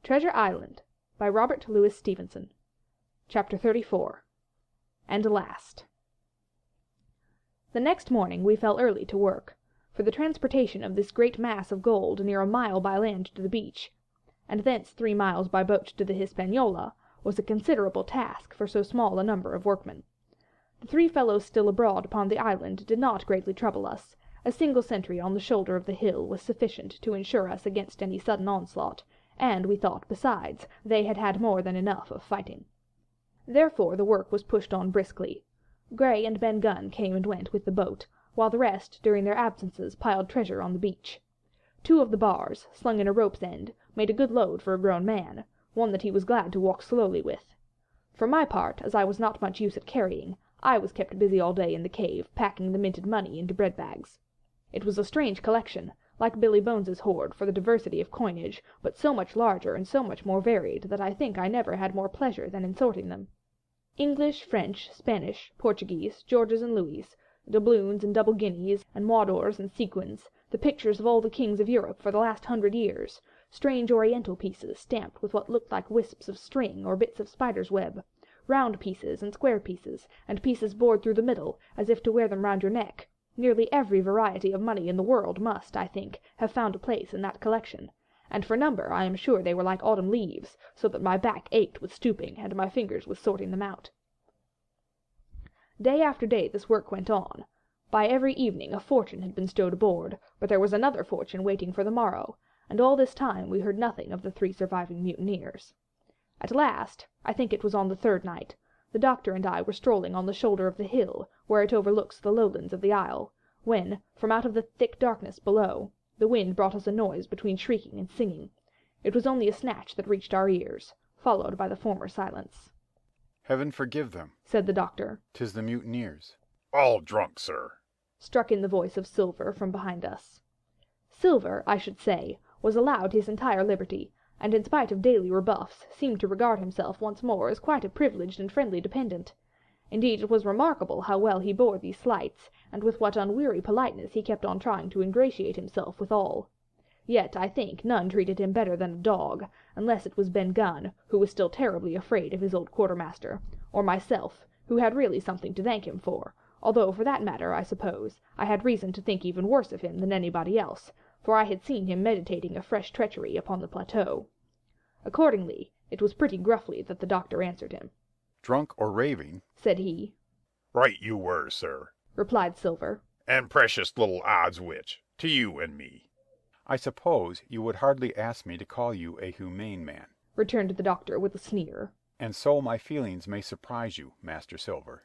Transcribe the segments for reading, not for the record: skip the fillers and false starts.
Treasure Island by Robert Louis Stevenson. Chapter 34. And Last. The next morning we fell early to work, for the transportation of this great mass of gold near a mile by land to the beach, and thence 3 miles by boat to the Hispaniola, was a considerable task for so small a number of workmen. The 3 fellows still abroad upon the island did not greatly trouble us. A single sentry on the shoulder of the hill was sufficient to ensure us against any sudden onslaught, and we thought, besides, they had had more than enough of fighting. Therefore the work was pushed on briskly. Gray and Ben Gunn came and went with the boat, while the rest, during their absences, piled treasure on the beach. 2 of the bars, slung in a rope's end, made a good load for a grown man, one that he was glad to walk slowly with. For my part, as I was not much use at carrying, I was kept busy all day in the cave, packing the minted money into bread bags. It was a strange collection, like Billy Bones's hoard for the diversity of coinage, but so much larger and so much more varied that I think I never had more pleasure than in sorting them. English, French, Spanish, Portuguese, Georges and Louis, doubloons and double guineas, and moidores and sequins, the pictures of all the kings of Europe for the last 100 years, strange oriental pieces stamped with what looked like wisps of string or bits of spider's web, round pieces and square pieces, and pieces bored through the middle, as if to wear them round your neck. Nearly every variety of money in the world must, I think, have found a place in that collection, and for number I am sure they were like autumn leaves, so that my back ached with stooping and my fingers with sorting them out. Day after day this work went on. By every evening a fortune had been stowed aboard, but there was another fortune waiting for the morrow, and all this time we heard nothing of the 3 surviving mutineers. At last, I think it was on the 3rd night, the doctor and I were strolling on the shoulder of the hill, where it overlooks the lowlands of the isle, when, from out of the thick darkness below, the wind brought us a noise between shrieking and singing. It was only a snatch that reached our ears, followed by the former silence. "Heaven forgive them," said the doctor. "'Tis the mutineers." "All drunk, sir," struck in the voice of Silver from behind us. Silver, I should say, was allowed his entire liberty, and in spite of daily rebuffs, seemed to regard himself once more as quite a privileged and friendly dependent. Indeed, it was remarkable how well he bore these slights, and with what unweary politeness he kept on trying to ingratiate himself with all. Yet, I think, none treated him better than a dog, unless it was Ben Gunn, who was still terribly afraid of his old quartermaster, or myself, who had really something to thank him for, although for that matter, I suppose, I had reason to think even worse of him than anybody else, for I had seen him meditating a fresh treachery upon the plateau. Accordingly, it was pretty gruffly that the doctor answered him. "Drunk or raving," said he. "Right you were, sir," replied Silver. "and precious little odds which, to you and me." "I suppose you would hardly ask me to call you a humane man," returned the doctor with a sneer. "and so my feelings may surprise you, Master Silver.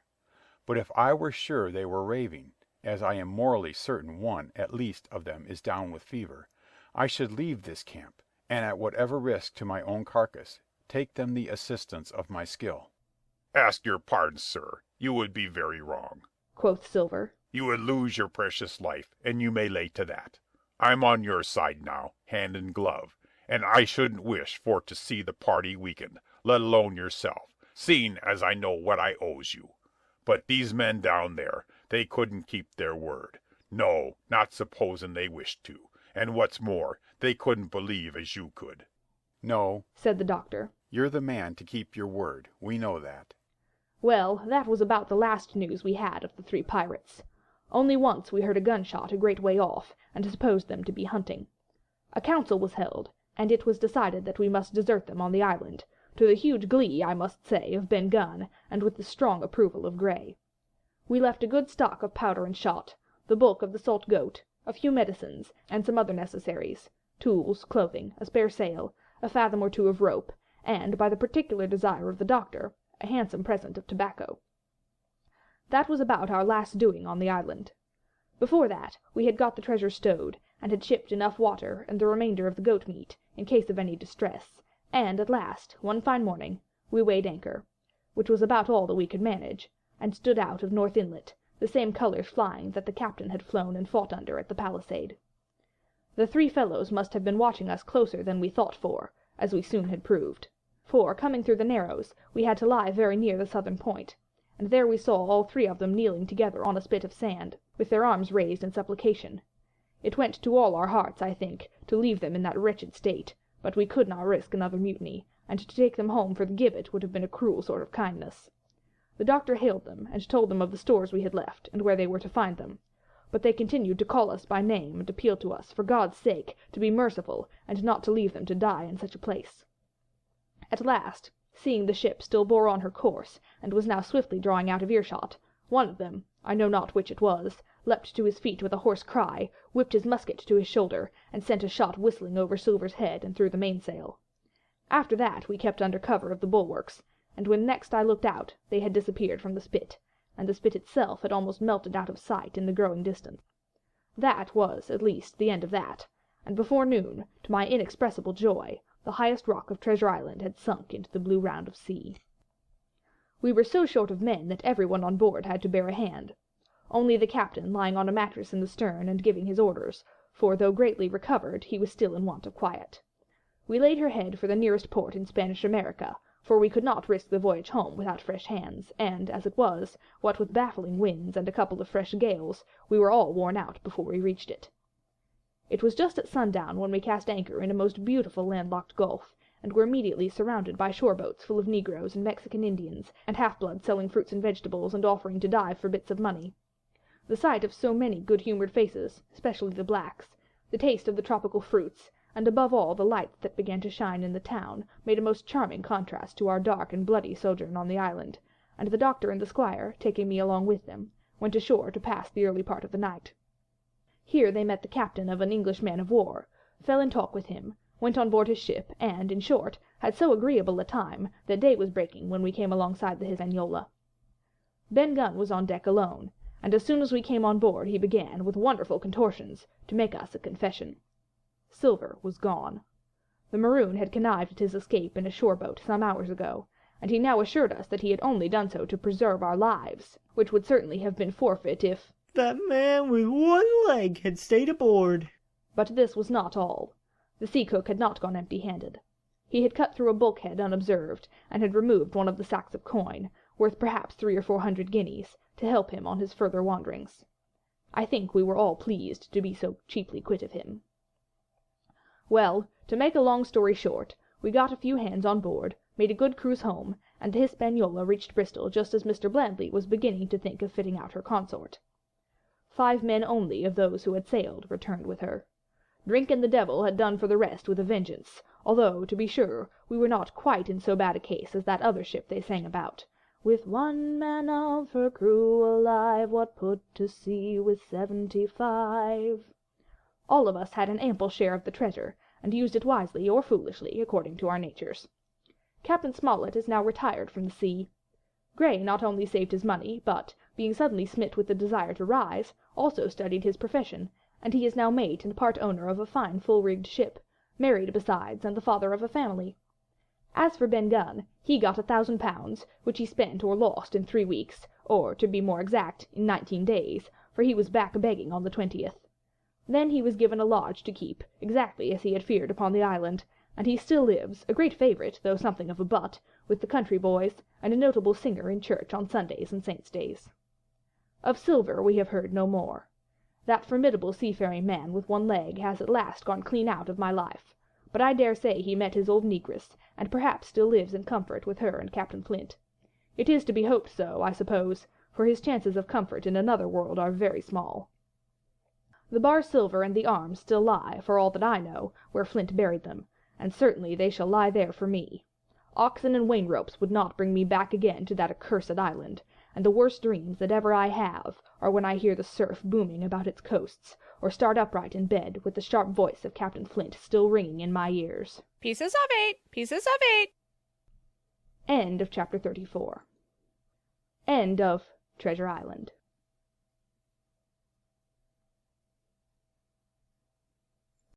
But if I were sure they were raving, as I am morally certain one, at least, of them is down with fever, I should leave this camp, and at whatever risk to my own carcass, take them the assistance of my skill." "Ask your pardon, sir, you would be very wrong," quoth Silver. "You would lose your precious life, and you may lay to that. I'm on your side now, hand and glove, and I shouldn't wish for to see the party weakened, let alone yourself, seeing as I know what I owes you. But these men down there, they couldn't keep their word. No, not supposing they wished to, and what's more, they couldn't believe as you could." "No," said the doctor. "You're the man to keep your word, we know that." Well, that was about the last news we had of the 3 pirates. Only once we heard a gunshot a great way off, and supposed them to be hunting. A council was held, and it was decided that we must desert them on the island, to the huge glee, I must say, of Ben Gunn, and with the strong approval of Gray. We left a good stock of powder and shot, the bulk of the salt goat, a few medicines, and some other necessaries, tools, clothing, a spare sail, a fathom or 2 of rope, and, by the particular desire of the doctor, a handsome present of tobacco. That was about our last doing on the island. Before that, we had got the treasure stowed, and had shipped enough water and the remainder of the goat meat, in case of any distress, and at last, one fine morning, we weighed anchor, which was about all that we could manage, and stood out of North Inlet, the same colours flying that the captain had flown and fought under at the palisade. The 3 fellows must have been watching us closer than we thought for, as we soon had proved, for, coming through the Narrows, we had to lie very near the southern point, and there we saw all 3 of them kneeling together on a spit of sand, with their arms raised in supplication. It went to all our hearts, I think, to leave them in that wretched state, but we could not risk another mutiny, and to take them home for the gibbet would have been a cruel sort of kindness. The doctor hailed them, and told them of the stores we had left, and where they were to find them. But they continued to call us by name and appeal to us, for God's sake, to be merciful, and not to leave them to die in such a place. At last, seeing the ship still bore on her course, and was now swiftly drawing out of earshot, one of them, I know not which it was, leapt to his feet with a hoarse cry, whipped his musket to his shoulder, and sent a shot whistling over Silver's head and through the mainsail. After that we kept under cover of the bulwarks, and when next I looked out they had disappeared from the spit, and the spit itself had almost melted out of sight in the growing distance. That was, at least, the end of that, and before noon, to my inexpressible joy, the highest rock of Treasure Island had sunk into the blue round of sea. We were so short of men that everyone on board had to bear a hand. Only the captain lying on a mattress in the stern and giving his orders, for though greatly recovered he was still in want of quiet. We laid her head for the nearest port in Spanish America, for we could not risk the voyage home without fresh hands, and, as it was, what with baffling winds and a couple of fresh gales, we were all worn out before we reached it. It was just at sundown when we cast anchor in a most beautiful landlocked gulf, and were immediately surrounded by shore boats full of Negroes and Mexican Indians, and half-bloods selling fruits and vegetables and offering to dive for bits of money. The sight of so many good-humoured faces, especially the blacks, the taste of the tropical fruits, and above all the lights that began to shine in the town, made a most charming contrast to our dark and bloody sojourn on the island, and the doctor and the squire, taking me along with them, went ashore to pass the early part of the night. Here they met the captain of an English man-of-war, fell in talk with him, went on board his ship, and, in short, had so agreeable a time that day was breaking when we came alongside the Hispaniola. Ben Gunn was on deck alone, and as soon as we came on board he began, with wonderful contortions, to make us a confession. Silver was gone. The maroon had connived at his escape in a shore-boat some hours ago, and he now assured us that he had only done so to preserve our lives, which would certainly have been forfeit if that man with one leg had stayed aboard. But this was not all. The sea-cook had not gone empty-handed. He had cut through a bulkhead unobserved, and had removed one of the sacks of coin, worth perhaps 300 or 400 guineas, to help him on his further wanderings. I think we were all pleased to be so cheaply quit of him. Well, to make a long story short, we got a few hands on board, made a good cruise home, and the Hispaniola reached Bristol just as Mr. Blandley was beginning to think of fitting out her consort. 5 men only of those who had sailed returned with her. Drink and the devil had done for the rest with a vengeance, although, to be sure, we were not quite in so bad a case as that other ship they sang about. With 1 man of her crew alive, what put to sea with 75? All of us had an ample share of the treasure, and used it wisely or foolishly, according to our natures. Captain Smollett is now retired from the sea. Gray not only saved his money, but, being suddenly smit with the desire to rise, also studied his profession, and he is now mate and part owner of a fine full-rigged ship, married besides, and the father of a family. As for Ben Gunn, he got £1,000, which he spent or lost in 3 weeks, or, to be more exact, in 19 days, for he was back begging on the 20th. Then he was given a lodge to keep, exactly as he had feared upon the island, and he still lives, a great favourite, though something of a butt, with the country boys, and a notable singer in church on Sundays and Saints' days. Of Silver we have heard no more. That formidable seafaring man with 1 leg has at last gone clean out of my life, but I dare say he met his old negress, and perhaps still lives in comfort with her and Captain Flint. It is to be hoped so, I suppose, for his chances of comfort in another world are very small. The bar silver and the arms still lie, for all that I know, where Flint buried them, and certainly they shall lie there for me. Oxen and wain ropes would not bring me back again to that accursed island, and the worst dreams that ever I have are when I hear the surf booming about its coasts, or start upright in bed with the sharp voice of Captain Flint still ringing in my ears. Pieces of 8! Pieces of 8! End of chapter 34. End of Treasure Island.